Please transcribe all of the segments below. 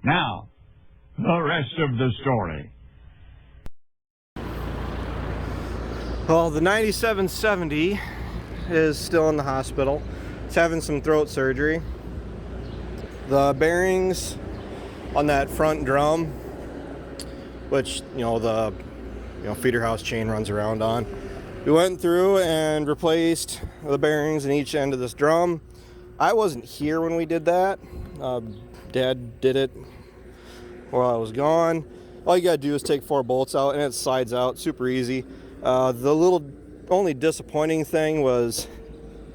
Now, the rest of the story. Well, the 9770 is still in the hospital. It's having some throat surgery. The bearings on that front drum, which the feeder house chain runs around on, we went through and replaced the bearings in each end of this drum. I wasn't here when we did that. Dad did it while I was gone. All you gotta do is take 4 bolts out and it slides out super easy. The only disappointing thing was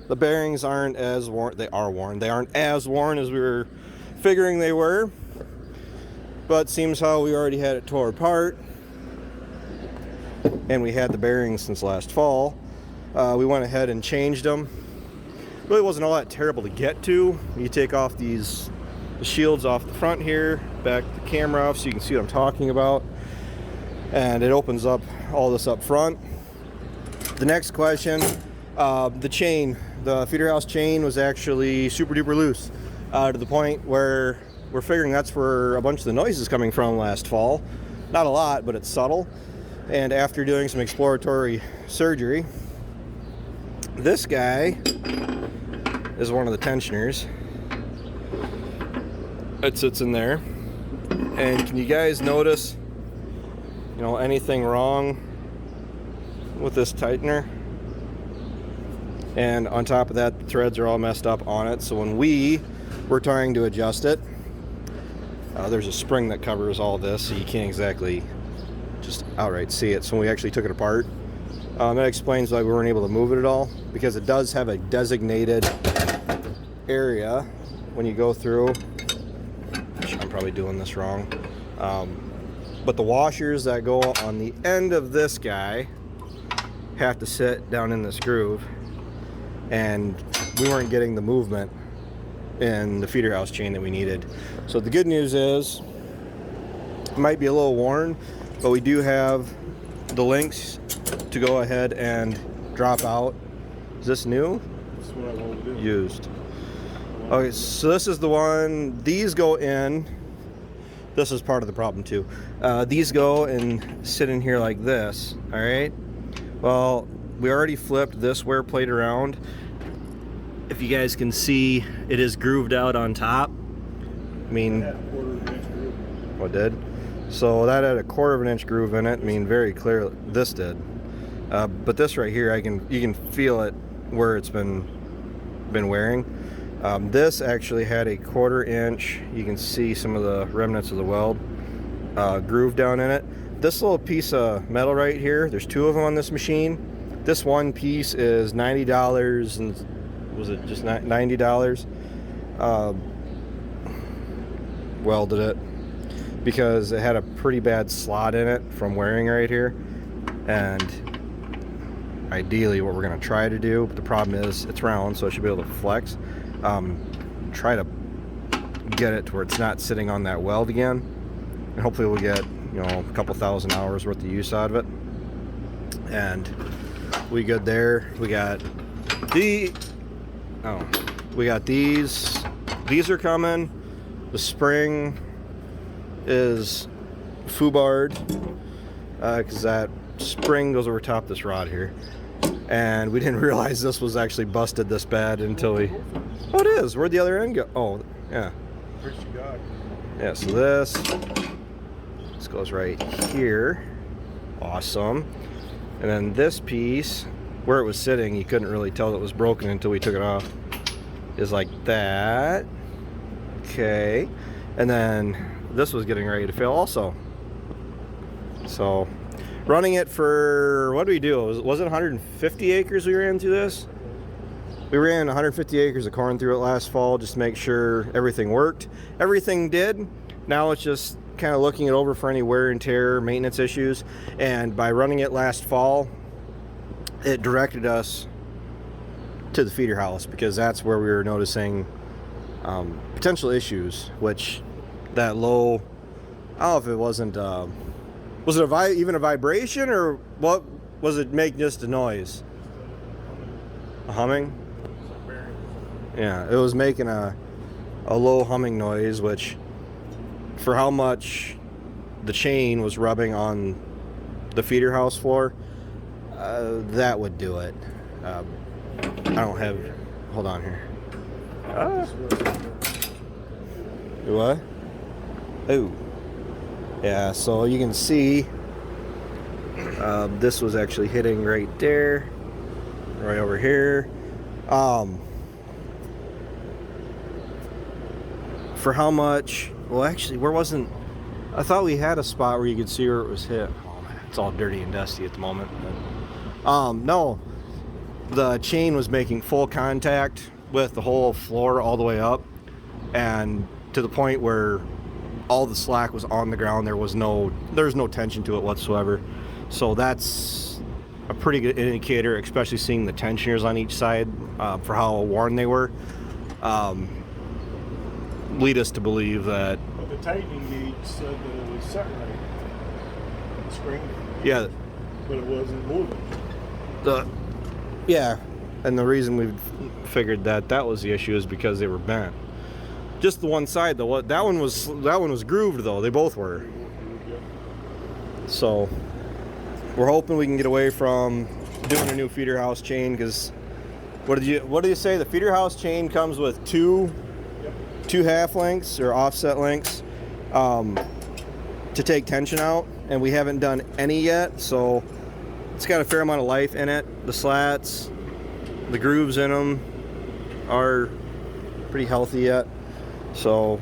the bearings aren't as worn. They are worn. They aren't as worn as we were figuring they were. But seems how we already had it tore apart, and we had the bearings since last fall. We went ahead and changed them. Really wasn't all that terrible to get to. You take off the shields off the front here, back the camera off so you can see what I'm talking about, and it opens up all this up front. The next question, the chain, the feeder house chain was actually super duper loose, to the point where we're figuring that's where a bunch of the noise is coming from last fall. Not a lot, but it's subtle. And after doing some exploratory surgery, this guy is one of the tensioners. It sits in there. And can you guys notice, anything wrong with this tightener? And on top of that, the threads are all messed up on it. So when we were trying to adjust it, there's a spring that covers all this, so you can't exactly just outright see it. So when we actually took it apart, that explains why we weren't able to move it at all, because it does have a designated area when you go through. I'm probably doing this wrong, but the washers that go on the end of this guy have to sit down in this groove, and we weren't getting the movement in the feeder house chain that we needed. So the good news is it might be a little worn, but we do have the links to go ahead and drop out. Is this new? This is what I want to do. Used. Okay, so this is the one. These go in. This is part of the problem too. These go and sit in here like this. All right. Well, we already flipped this wear plate around. If you guys can see, it is grooved out on top. I mean, what did? So that had a 1/4 inch groove in it. I mean, very clear. This did, but this right here, you can feel it where it's been wearing. This actually had a 1/4 inch. You can see some of the remnants of the weld groove down in it. This little piece of metal right here, there's 2 of them on this machine. This one piece is $90, and was it just $90? Welded it because it had a pretty bad slot in it from wearing right here, and ideally what we're going to try to do, but the problem is it's round, so it should be able to flex. Try to get it to where it's not sitting on that weld again, and hopefully we'll get a couple thousand hours worth of use out of it, and we good there. We got these are coming. The spring is foobarred because that spring goes over top this rod here, and we didn't realize this was actually busted this bad until we... Oh, it is. Where'd the other end go? Oh, yeah. Yeah, so this goes right here. Awesome. And then this piece, where it was sitting, you couldn't really tell it was broken until we took it off, is like that. Okay. And then this was getting ready to fail also. So running it for, what did we do? Was it 150 acres we ran through this? We ran 150 acres of corn through it last fall just to make sure everything worked. Everything did. Now it's just kind of looking it over for any wear and tear, maintenance issues. And by running it last fall, it directed us to the feeder house, because that's where we were noticing potential issues, which that low, I don't know if it wasn't, was it even a vibration, or what was it making just a noise? A humming? Yeah, it was making a low humming noise, which for how much the chain was rubbing on the feeder house floor, that would do it. I don't have, hold on here. What? Oh. Yeah, so you can see this was actually hitting right there, right over here. For how much, well actually, where wasn't, I thought we had a spot where you could see where it was hit. Oh man, it's all dirty and dusty at the moment. But, no, the chain was making full contact with the whole floor all the way up, and to the point where all the slack was on the ground. There's no tension to it whatsoever. So that's a pretty good indicator, especially seeing the tensioners on each side for how worn they were. Lead us to believe that. But the tightening gauge said that it was set right. The spring. Yeah. But it wasn't moving. Yeah, and the reason we figured that was the issue is because they were bent. Just the one side though. That one was grooved though. They both were. So we're hoping we can get away from doing a new feeder house chain, because what did you say? The feeder house chain comes with two half lengths or offset lengths to take tension out, and we haven't done any yet. So it's got a fair amount of life in it. The slats, the grooves in them are pretty healthy yet. So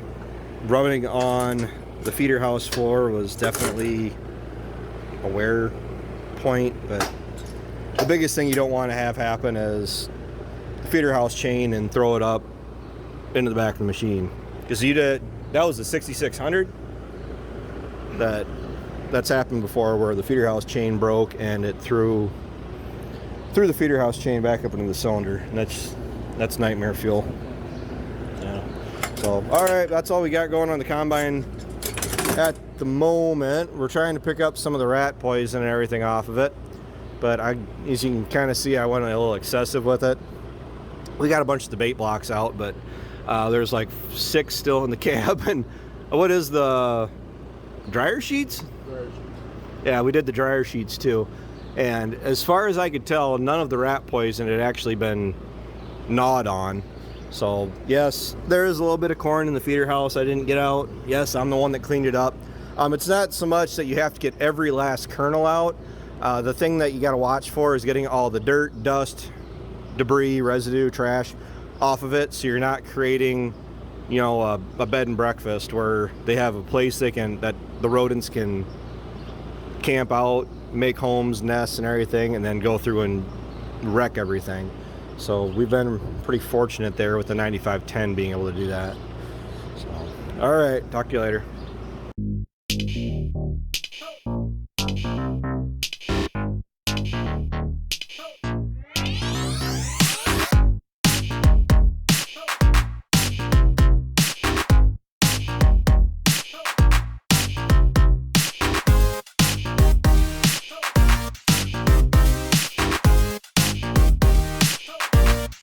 rubbing on the feeder house floor was definitely a wear point, but the biggest thing you don't want to have happen is the feeder house chain and throw it up into the back of the machine, because that was the 6600 that's happened before, where the feeder house chain broke and it threw the feeder house chain back up into the cylinder, and that's nightmare fuel. Yeah. So all right, that's all we got going on the combine at the moment. We're trying to pick up some of the rat poison and everything off of it, but as you can kind of see, I went a little excessive with it. We got a bunch of the bait blocks out, but there's like 6 still in the cab. And what is the dryer sheets? Yeah, we did the dryer sheets too. And as far as I could tell, none of the rat poison had actually been gnawed on. So yes, there is a little bit of corn in the feeder house I didn't get out. Yes, I'm the one that cleaned it up. It's not so much that you have to get every last kernel out. The thing that you got to watch for is getting all the dirt, dust, debris, residue, trash off of it, so you're not creating, a bed and breakfast where they have a place that the rodents can camp out, make homes, nests, and everything, and then go through and wreck everything. So we've been pretty fortunate there with the 9510 being able to do that. So, all right, talk to you later.